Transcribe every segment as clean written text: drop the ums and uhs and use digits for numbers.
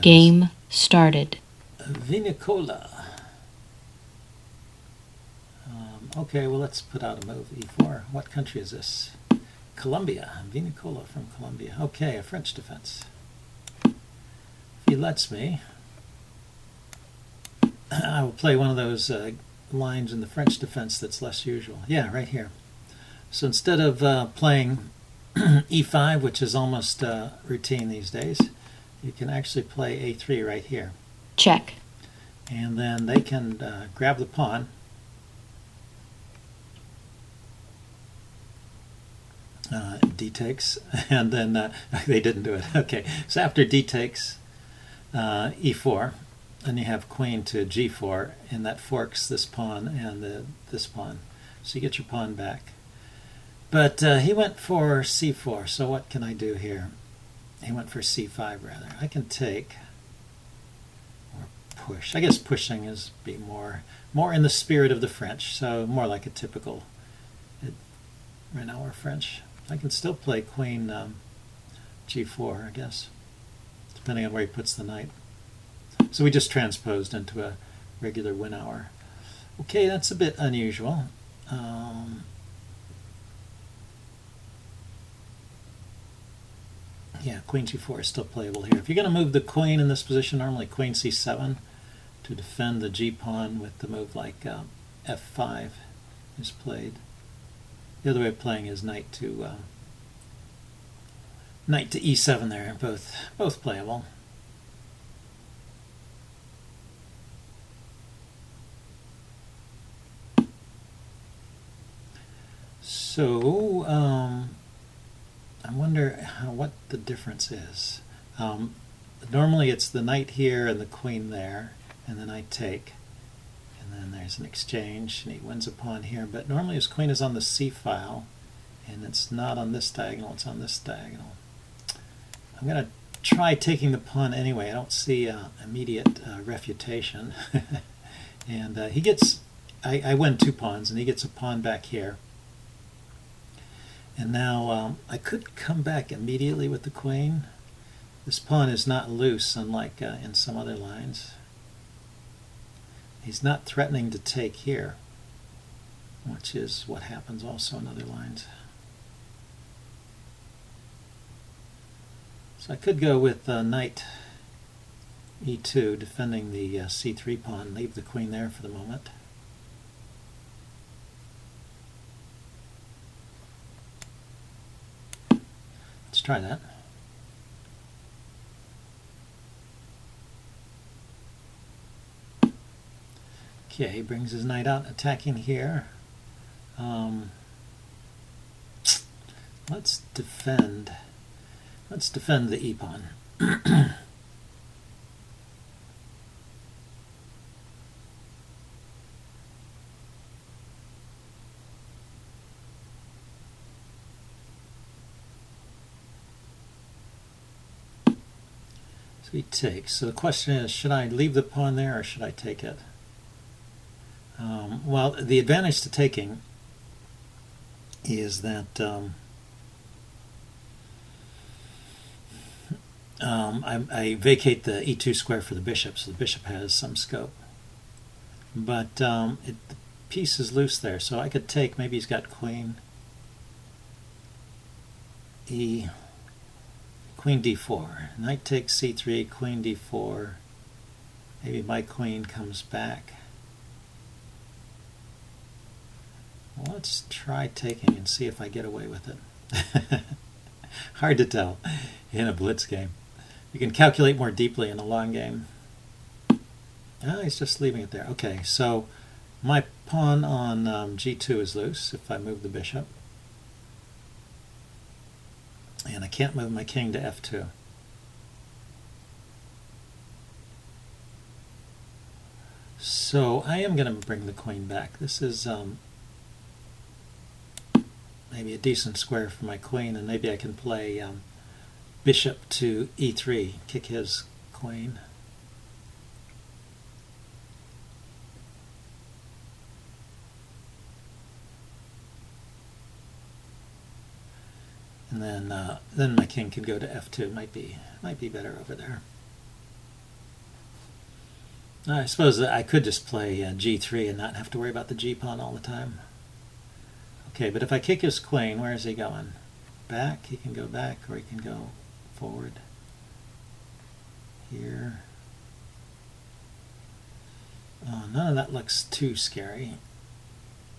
Game started. Winawer. Okay, well, let's put out a move, e4. What country is this? Colombia. Winawer from Colombia. Okay, a French defense. If he lets me, I will play one of those lines in the French defense that's less usual. Yeah, right here. So instead of playing e5, which is almost routine these days, you can actually play a3 right here. Check. And then they can grab the pawn. D takes, and then they didn't do it. Okay, so after D takes, e4, and you have queen to g4, and that forks this pawn and this pawn. So you get your pawn back. But he went for c4, so what can I do here? He went for c5 rather. I can take or push. I guess pushing is be more in the spirit of the French, so more like a typical Winawer French. I can still play queen g4, I guess, depending on where he puts the knight. So we just transposed into a regular Winawer. Okay, that's a bit unusual. Yeah, queen g4 is still playable here. If you're going to move the queen in this position, normally queen c7 to defend the g-pawn with the move like f5 is played. The other way of playing is knight to e7 there, both playable. So I wonder what the difference is. Normally it's the knight here and the queen there, and then I take. And then there's an exchange, and he wins a pawn here. But normally his queen is on the c-file, and it's not on this diagonal, it's on this diagonal. I'm going to try taking the pawn anyway. I don't see immediate refutation. And he gets, I win 2 pawns, and he gets a pawn back here. And now I could come back immediately with the queen. This pawn is not loose, unlike in some other lines. He's not threatening to take here, which is what happens also in other lines. So I could go with knight e2, defending the c3 pawn, leave the queen there for the moment. Let's try that. Okay, he brings his knight out, attacking here. Let's defend the e-pawn. So he takes. So the question is, should I leave the pawn there or should I take it? Well, the advantage to taking is that I vacate the e2 square for the bishop, so the bishop has some scope. But the piece is loose there, so I could take, maybe he's got queen d4. Knight takes c3, queen d4. Maybe my queen comes back. Let's try taking and see if I get away with it. Hard to tell in a Blitz game. You can calculate more deeply in a long game. Oh, he's just leaving it there. Okay, so my pawn on g2 is loose if I move the bishop. And I can't move my king to f2. So I am going to bring the queen back. This is maybe a decent square for my queen, and maybe I can play bishop to e3, kick his queen. And then my king could go to f2. Might be better over there. I suppose I could just play g3 and not have to worry about the g-pawn all the time. Okay, but if I kick his queen, where is he going? Back? He can go back, or he can go forward. Here. Oh, none of that looks too scary.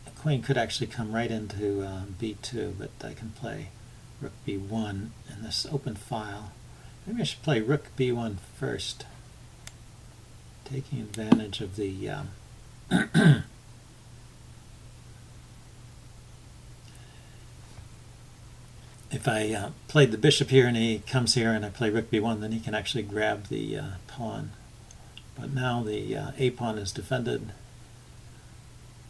The queen could actually come right into b2, but I can play rook b1 in this open file. Maybe I should play rook b1 first, taking advantage of the if I played the bishop here and he comes here and I play rook b1, then he can actually grab the pawn. But now the a pawn is defended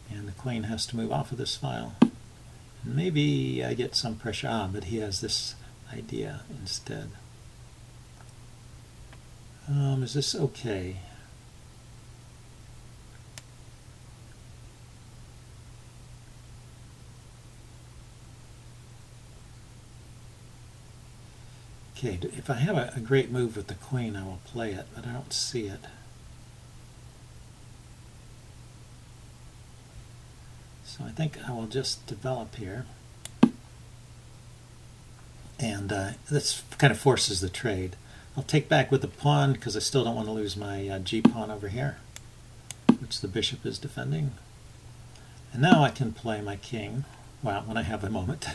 and the queen has to move off of this file. And maybe I get some pressure, but he has this idea instead. Is this okay? Okay, if I have a great move with the queen, I will play it, but I don't see it. So I think I will just develop here. And this kind of forces the trade. I'll take back with the pawn because I still don't want to lose my g-pawn over here, which the bishop is defending. And now I can play my king. Well, when I have a moment,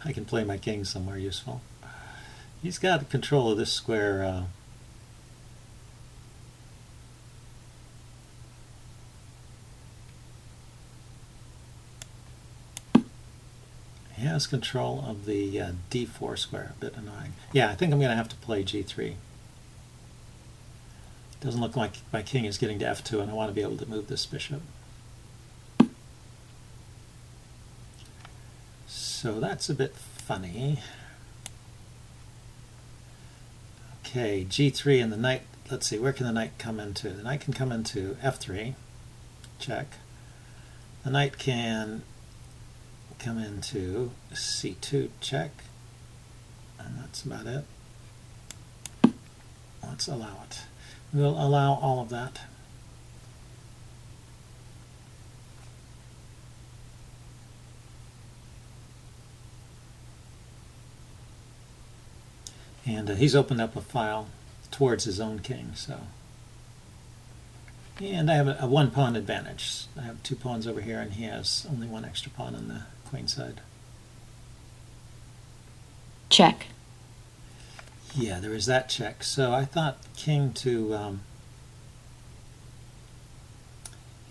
I can play my king somewhere useful. He's got control of this square. He has control of the d4 square, a bit annoying. Yeah, I think I'm going to have to play g3. Doesn't look like my king is getting to f2, and I want to be able to move this bishop. So that's a bit funny. Okay, g3 and the knight. Let's see, where can the knight come into? The knight can come into f3, check. The knight can come into c2, check. And that's about it. Let's allow it. We'll allow all of that. And he's opened up a file towards his own king, so. And I have a one pawn advantage. I have 2 pawns over here, and he has only 1 extra pawn on the queen side. Check. Yeah, there is that check. So I thought king to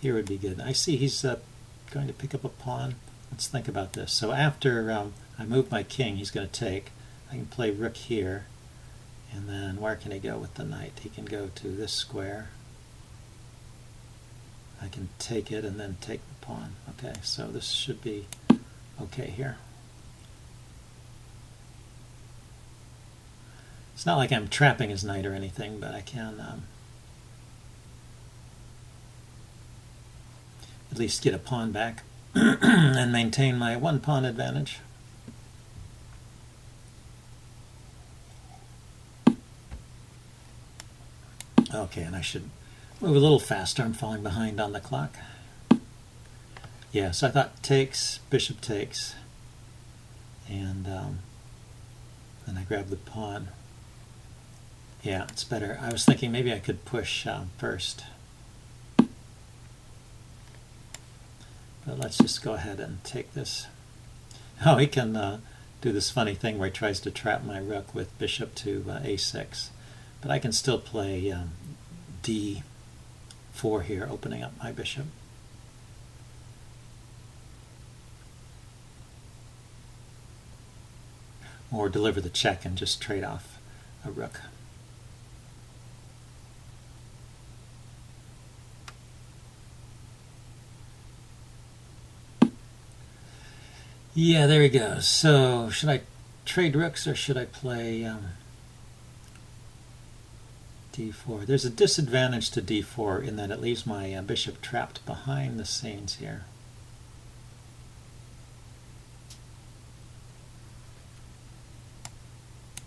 here would be good. I see he's going to pick up a pawn. Let's think about this. So after I move my king, he's going to take. I can play rook here, and then where can he go with the knight? He can go to this square. I can take it and then take the pawn. Okay, so this should be okay here. It's not like I'm trapping his knight or anything, but I can at least get a pawn back and maintain my 1 pawn advantage. Okay, and I should move a little faster. I'm falling behind on the clock. Yeah, so I thought takes, bishop takes, and then I grab the pawn. Yeah, it's better. I was thinking maybe I could push first. But let's just go ahead and take this. Oh, he can do this funny thing where he tries to trap my rook with bishop to a6. But I can still play d4 here, opening up my bishop. Or deliver the check and just trade off a rook. Yeah, there he goes. So should I trade rooks or should I play d4? There's a disadvantage to d4 in that it leaves my bishop trapped behind the scenes here.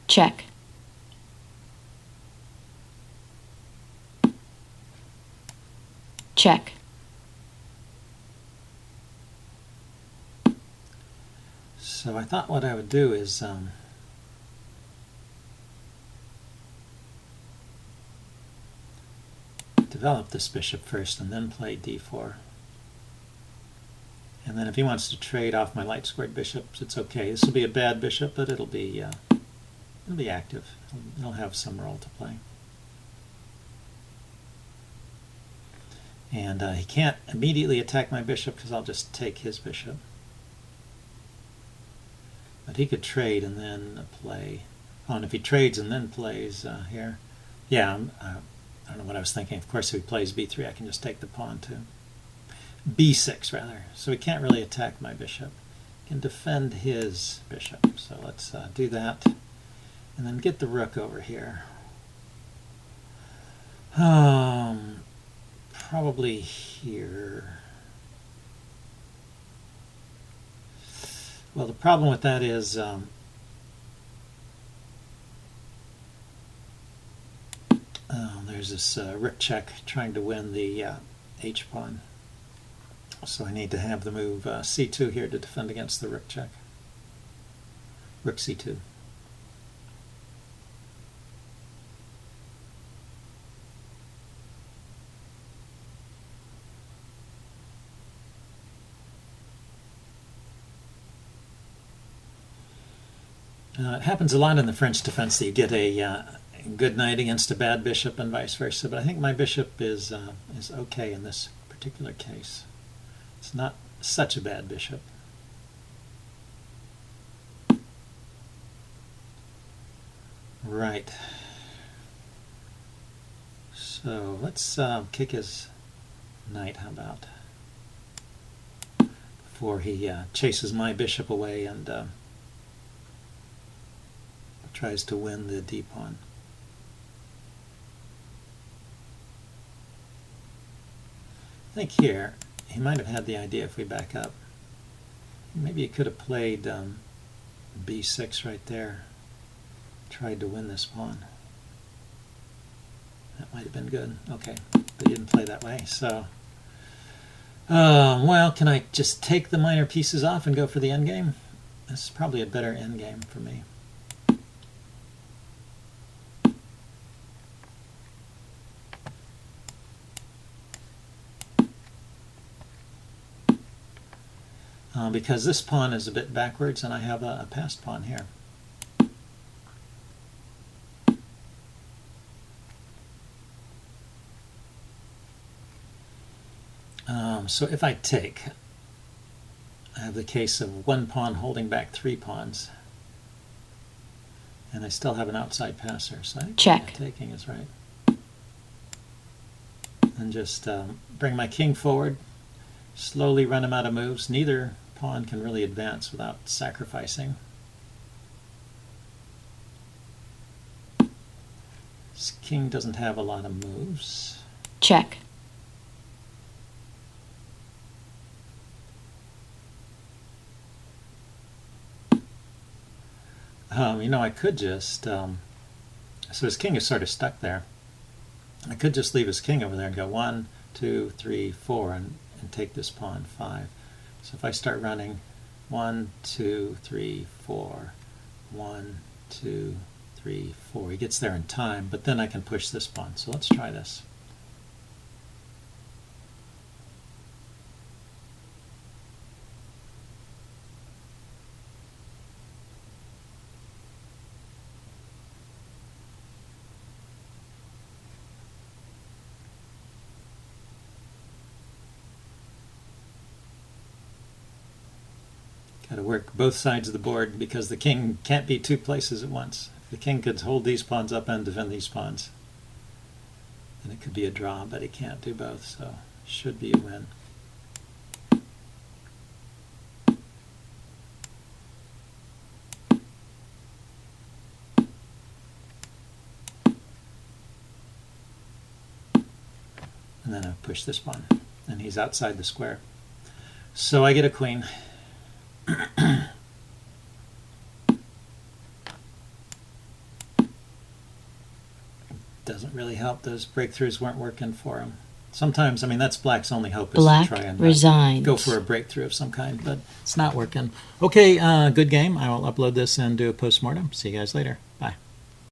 Check. Check. So I thought what I would do is develop this bishop first and then play d4. And then if he wants to trade off my light squared bishops, it's okay. This will be a bad bishop, but it'll be active. It'll have some role to play. And he can't immediately attack my bishop because I'll just take his bishop. But he could trade and then play. Oh, and if he trades and then plays here, yeah, I don't know what I was thinking. Of course, if he plays b3, I can just take the pawn too. b6 rather. So he can't really attack my bishop. He can defend his bishop. So let's do that, and then get the rook over here. Probably here. Well, the problem with that is there's this rook check trying to win the h-pawn. So I need to have the move c2 here to defend against the rook check. Rook c2. It happens a lot in the French defense that you get a good knight against a bad bishop and vice versa, but I think my bishop is okay in this particular case. It's not such a bad bishop. Right. So let's kick his knight, how about? Before he chases my bishop away and tries to win the d-pawn. I think here he might have had the idea, if we back up, maybe he could have played b6 right there, tried to win this pawn. That might have been good. Okay, but he didn't play that way. So, well, can I just take the minor pieces off and go for the endgame? This is probably a better endgame for me. Because this pawn is a bit backwards and I have a passed pawn here. So if I take, I have the case of one pawn holding back three pawns, and I still have an outside passer, so I think check. Taking is right. And just bring my king forward, slowly run him out of moves. Neither pawn can really advance without sacrificing. This king doesn't have a lot of moves. Check. You know, I could just, so his king is sort of stuck there. I could just leave his king over there and go 1, 2, 3, 4 and take this pawn 5. So if I start running 1, 2, 3, 4, 1, 2, 3, 4, he gets there in time, but then I can push this pawn. So let's try this. Got to work both sides of the board because the king can't be two places at once. If the king could hold these pawns up and defend these pawns, then it could be a draw, but he can't do both, so should be a win. And then I push this pawn, and he's outside the square. So I get a queen. Doesn't really help. Those breakthroughs weren't working for him. Sometimes, I mean, that's black's only hope is Black to try and resigns. go for a breakthrough of some kind, but it's not working. Okay, good game. I will upload this and do a post-mortem. See you guys later. Bye.